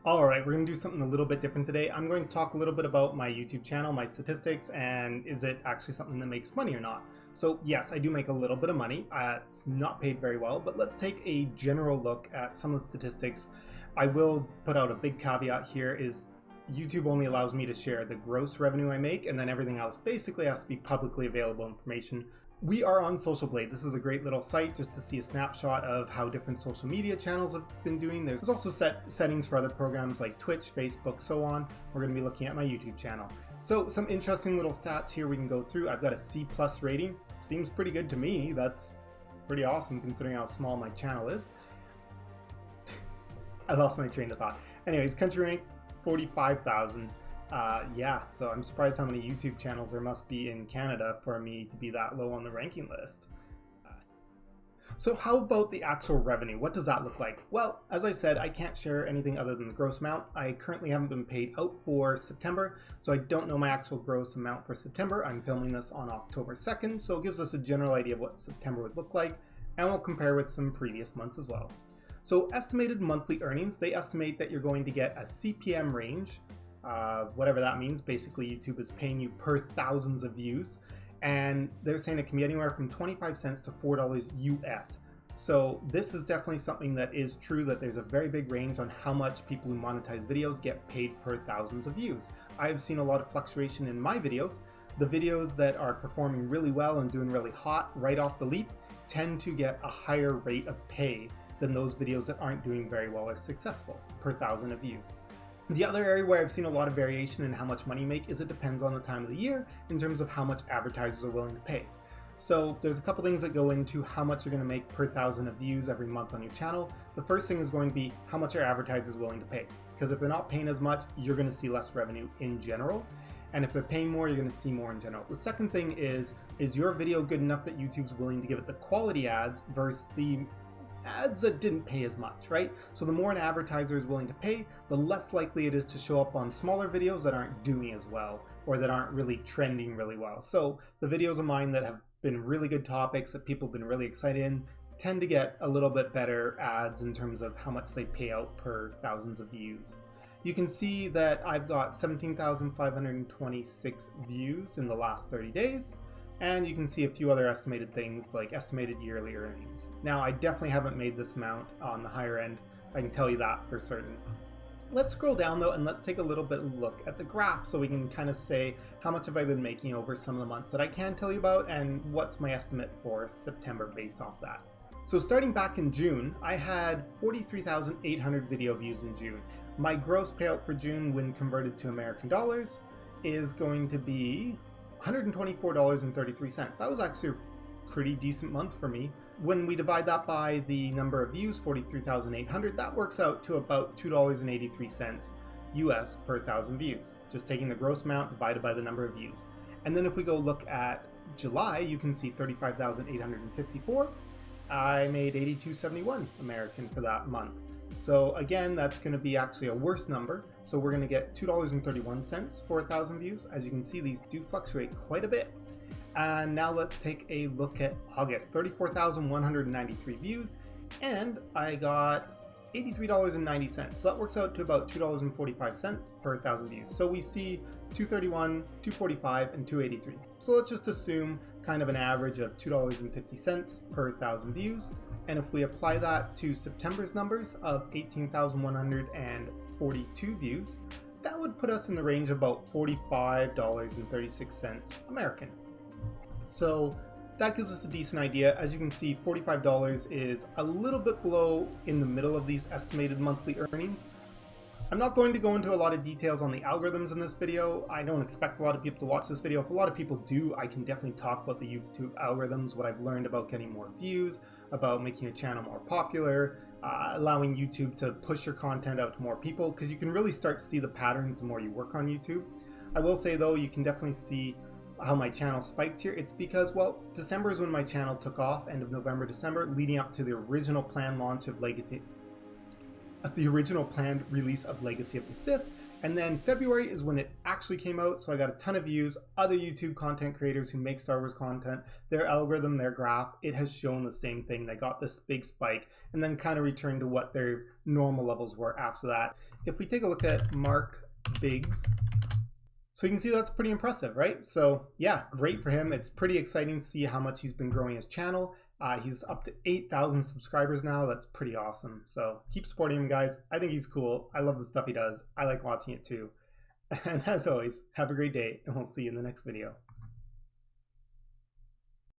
Alright, we're going to do something a little bit different today. I'm going to talk a little bit about my YouTube channel, my statistics, and is it actually something that makes money or not. So yes, I do make a little bit of money. It's not paid very well, but let's take a general look at some of the statistics. I will put out a big caveat here is YouTube only allows me to share the gross revenue I make, and then everything else basically has to be publicly available information. We are on Social Blade. This is a great little site just to see a snapshot of how different social media channels have been doing. There's also settings for other programs like Twitch, Facebook, so on. We're going to be looking at my YouTube channel. So some interesting little stats here we can go through. I've got a C+ rating. Seems pretty good to me. That's pretty awesome considering how small my channel is. I lost my train of thought. Anyways, country rank 45,000. Yeah, so I'm surprised how many YouTube channels there must be in Canada for me to be that low on the ranking list. So how about the actual revenue? What does that look like? Well, as I said, I can't share anything other than the gross amount. I currently haven't been paid out for September, so I don't know my actual gross amount for September. I'm filming this on October 2nd, so it gives us a general idea of what September would look like, and we'll compare with some previous months as well. So estimated monthly earnings, they estimate that you're going to get a CPM range, whatever that means. Basically, YouTube is paying you per thousands of views, and they're saying it can be anywhere from 25 cents to $4 US. So this is definitely something that is true, that there's a very big range on how much people who monetize videos get paid per thousands of views. I've seen a lot of fluctuation in my videos. The videos that are performing really well and doing really hot right off the leap tend to get a higher rate of pay than those videos that aren't doing very well or successful per thousand of views. The other area where I've seen a lot of variation in how much money you make is it depends on the time of the year in terms of how much advertisers are willing to pay. So there's a couple things that go into how much you're going to make per thousand of views every month on your channel. The first thing is going to be how much are advertisers willing to pay, because if they're not paying as much, you're going to see less revenue in general. And if they're paying more, you're going to see more in general. The second thing is your video good enough that YouTube's willing to give it the quality ads versus the ads that didn't pay as much, right? So the more an advertiser is willing to pay, the less likely it is to show up on smaller videos that aren't doing as well or that aren't really trending really well. So the videos of mine that have been really good topics that people have been really excited in tend to get a little bit better ads in terms of how much they pay out per thousands of views. You can see that I've got 17,526 views in the last 30 days. And you can see a few other estimated things like estimated yearly earnings. Now, I definitely haven't made this amount on the higher end. I can tell you that for certain. Let's scroll down though, and let's take a little bit of a look at the graph so we can kind of say how much have I been making over some of the months that I can tell you about and what's my estimate for September based off that. So starting back in June, I had 43,800 video views in June. My gross payout for June when converted to American dollars is going to be $124.33. That was actually a pretty decent month for me. When we divide that by the number of views, 43,800, that works out to about $2.83 US per thousand views. Just taking the gross amount divided by the number of views. And then if we go look at July, you can see 35,854. I made 82.71 American for that month. So again, that's going to be actually a worse number. So we're going to get $2.31 for 1,000 views. As you can see, these do fluctuate quite a bit. And now let's take a look at August. 34,193 views, and I got $83.90. So that works out to about $2.45 per 1,000 views. So we see 231, 245, and 283. So let's just assume kind of an average of $2.50 per 1,000 views. And if we apply that to September's numbers of 18,142 views, that would put us in the range of about $45.36 American. So that gives us a decent idea. As you can see, $45 is a little bit below in the middle of these estimated monthly earnings. I'm not going to go into a lot of details on the algorithms in this video. I don't expect a lot of people to watch this video. If a lot of people do, I can definitely talk about the YouTube algorithms, what I've learned about getting more views, about making a channel more popular, allowing YouTube to push your content out to more people, because you can really start to see the patterns the more you work on YouTube. I will say though, you can definitely see how my channel spiked here. It's because, well, December is when my channel took off, end of November, December, leading up to the original planned launch of the original planned release of Legacy of the Sith, And then February is when it actually came out, so I got a ton of views. Other YouTube content creators who make Star Wars content, their algorithm, their graph, it has shown the same thing. They got this big spike and then kind of returned to what their normal levels were after that. If we take a look at Mark Biggs, so you can see that's pretty impressive, right? So yeah, great for him. It's pretty exciting to see how much he's been growing his channel. He's up to 8,000 subscribers now. That's pretty awesome. So keep supporting him, guys. I think he's cool. I love the stuff he does. I like watching it too. And as always, have a great day, and we'll see you in the next video.